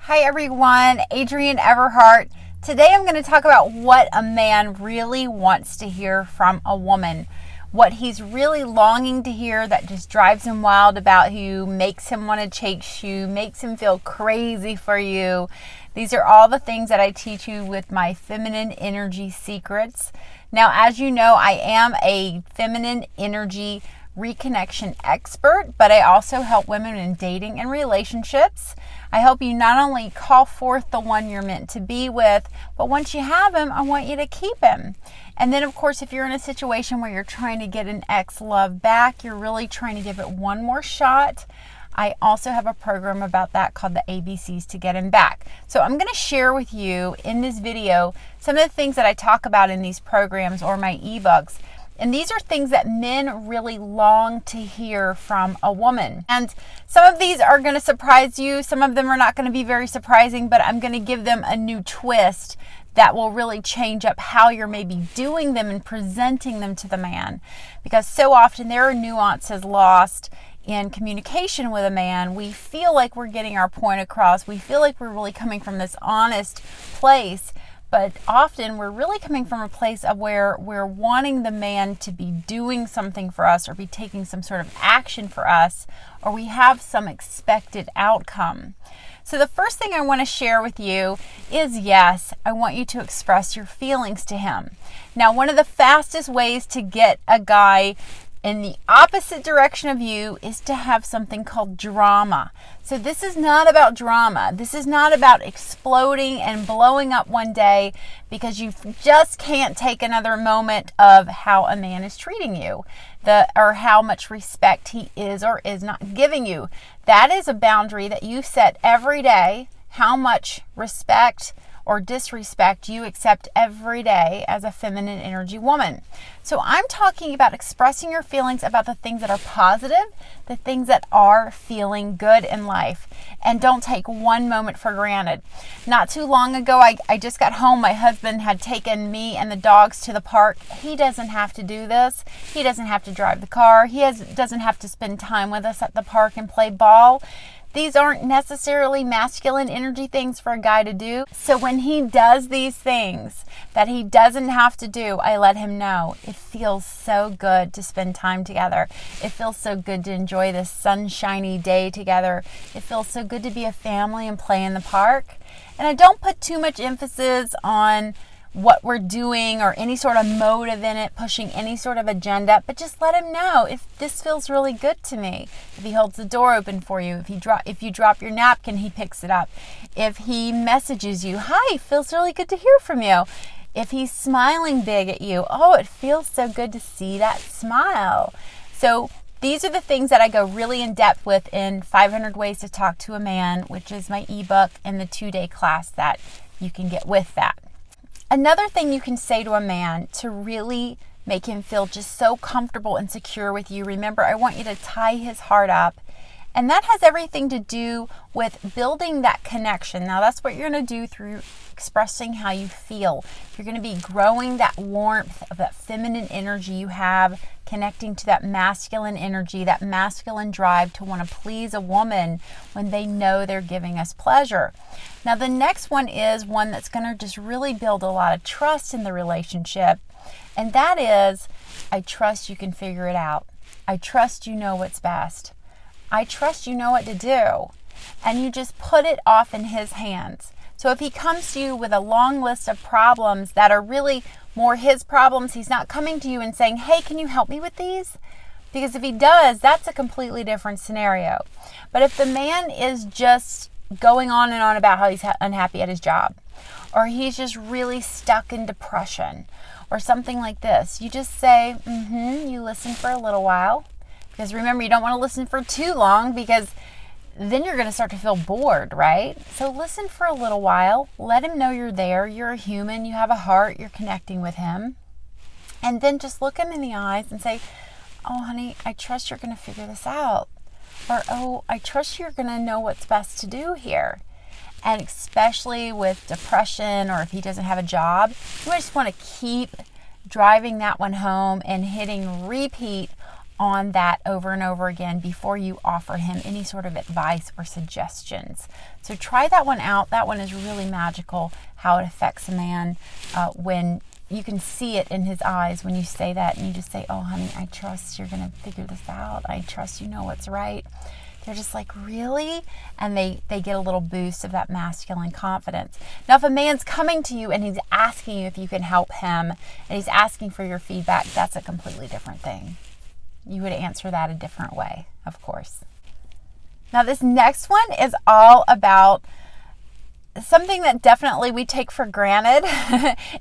Hi everyone, Adrienne Everheart. Today I'm going to talk about what a man really wants to hear from a woman. What he's really longing to hear that just drives him wild about you, makes him want to chase you, makes him feel crazy for you. These are all the things that I teach you with my feminine energy secrets. Now, as you know, I am a feminine energy reconnection expert, but I also help women in dating and relationships. I help you not only call forth the one you're meant to be with, but once you have him, I want you to keep him. And then, of course, if you're in a situation where you're trying to get an ex-love back, you're really trying to give it one more shot, I also have a program about that called the ABCs to get him back. So I'm going to share with you in this video some of the things that I talk about in these programs or my ebooks. And these are things that men really long to hear from a woman. And some of these are going to surprise you. Some of them are not going to be very surprising, but I'm going to give them a new twist that will really change up how you're maybe doing them and presenting them to the man. Because so often there are nuances lost in communication with a man. We feel like we're getting our point across. We feel like we're really coming from this honest place. But often we're really coming from a place of where we're wanting the man to be doing something for us or be taking some sort of action for us, or we have some expected outcome. So the first thing I want to share with you is, yes, I want you to express your feelings to him. Now, one of the fastest ways to get a guy in the opposite direction of you is to have something called drama. So this is not about drama. This is not about exploding and blowing up one day because you just can't take another moment of how a man is treating you, or how much respect he is or is not giving you. That is a boundary that you set every day, how much respect or disrespect you accept every day as a feminine energy woman. So I'm talking about expressing your feelings about the things that are positive, the things that are feeling good in life, and don't take one moment for granted. Not too long ago, I just got home. My husband had taken me and the dogs to the park. He doesn't have to do this. He doesn't have to drive the car. He doesn't have to spend time with us at the park and play ball. These aren't necessarily masculine energy things for a guy to do. So when he does these things that he doesn't have to do, I let him know. It feels so good to spend time together. It feels so good to enjoy this sunshiny day together. It feels so good to be a family and play in the park. And I don't put too much emphasis on what we're doing or any sort of motive in it, pushing any sort of agenda, but just let him know if this feels really good to me. If he holds the door open for you, if you drop your napkin, he picks it up. If he messages you, hi, feels really good to hear from you. If he's smiling big at you, oh, it feels so good to see that smile. So these are the things that I go really in depth with in 500 Ways to Talk to a Man, which is my ebook and the 2-day class that you can get with that. Another thing you can say to a man to really make him feel just so comfortable and secure with you, remember, I want you to tie his heart up. And that has everything to do with building that connection. Now, that's what you're going to do through expressing how you feel. You're going to be growing that warmth of that feminine energy you have, connecting to that masculine energy, that masculine drive to want to please a woman when they know they're giving us pleasure. Now, the next one is one that's going to just really build a lot of trust in the relationship. And that is, I trust you can figure it out. I trust you know what's best. I trust you know what to do. And you just put it off in his hands. So if he comes to you with a long list of problems that are really more his problems, he's not coming to you and saying, hey, can you help me with these? Because if he does, that's a completely different scenario. But if the man is just going on and on about how he's unhappy at his job, or he's just really stuck in depression, or something like this, you just say, you listen for a little while. Because remember, you don't want to listen for too long because then you're going to start to feel bored, right? So listen for a little while. Let him know you're there. You're a human. You have a heart. You're connecting with him. And then just look him in the eyes and say, oh, honey, I trust you're going to figure this out. Or, oh, I trust you're going to know what's best to do here. And especially with depression, or if he doesn't have a job, you just want to keep driving that one home and hitting repeat on that over and over again before you offer him any sort of advice or suggestions. So try that one out. That one is really magical, how it affects a man when you can see it in his eyes when you say that and you just say, oh, honey, I trust you're going to figure this out. I trust you know what's right. They're just like, really? And they get a little boost of that masculine confidence. Now, if a man's coming to you and he's asking you if you can help him and he's asking for your feedback, that's a completely different thing. You would answer that a different way, of course. Now, this next one is all about something that definitely we take for granted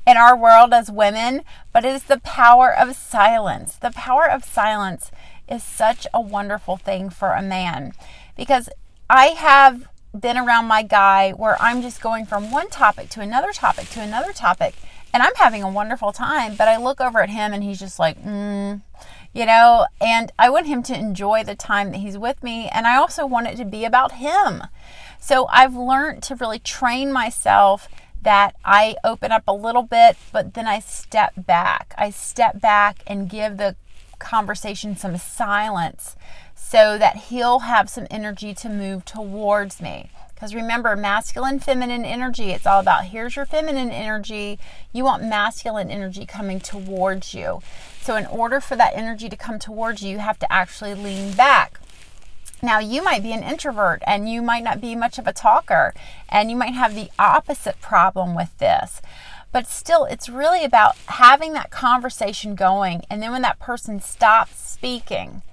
in our world as women, but it is the power of silence. The power of silence is such a wonderful thing for a man, because I have been around my guy where I'm just going from one topic to another topic to another topic, and I'm having a wonderful time, but I look over at him and he's just like, and I want him to enjoy the time that he's with me, and I also want it to be about him. So I've learned to really train myself that I open up a little bit, but then I step back. I step back and give the conversation some silence so that he'll have some energy to move towards me. Because remember, masculine, feminine energy, it's all about, here's your feminine energy. You want masculine energy coming towards you. So in order for that energy to come towards you, you have to actually lean back. Now, you might be an introvert and you might not be much of a talker, and you might have the opposite problem with this. But still, it's really about having that conversation going. And then when that person stops speaking,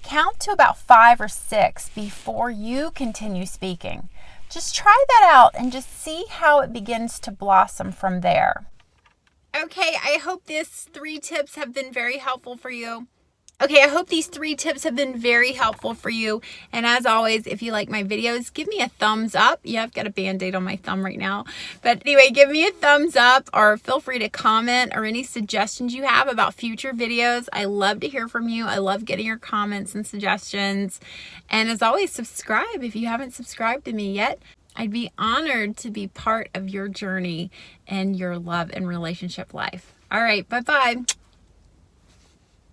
count to about 5 or 6 before you continue speaking. Just try that out and just see how it begins to blossom from there. Okay, I hope these 3 tips have been very helpful for you. And as always, if you like my videos, give me a thumbs up. Yeah, I've got a Band-Aid on my thumb right now. But anyway, give me a thumbs up, or feel free to comment or any suggestions you have about future videos. I love to hear from you. I love getting your comments and suggestions. And as always, subscribe if you haven't subscribed to me yet. I'd be honored to be part of your journey and your love and relationship life. All right, bye-bye.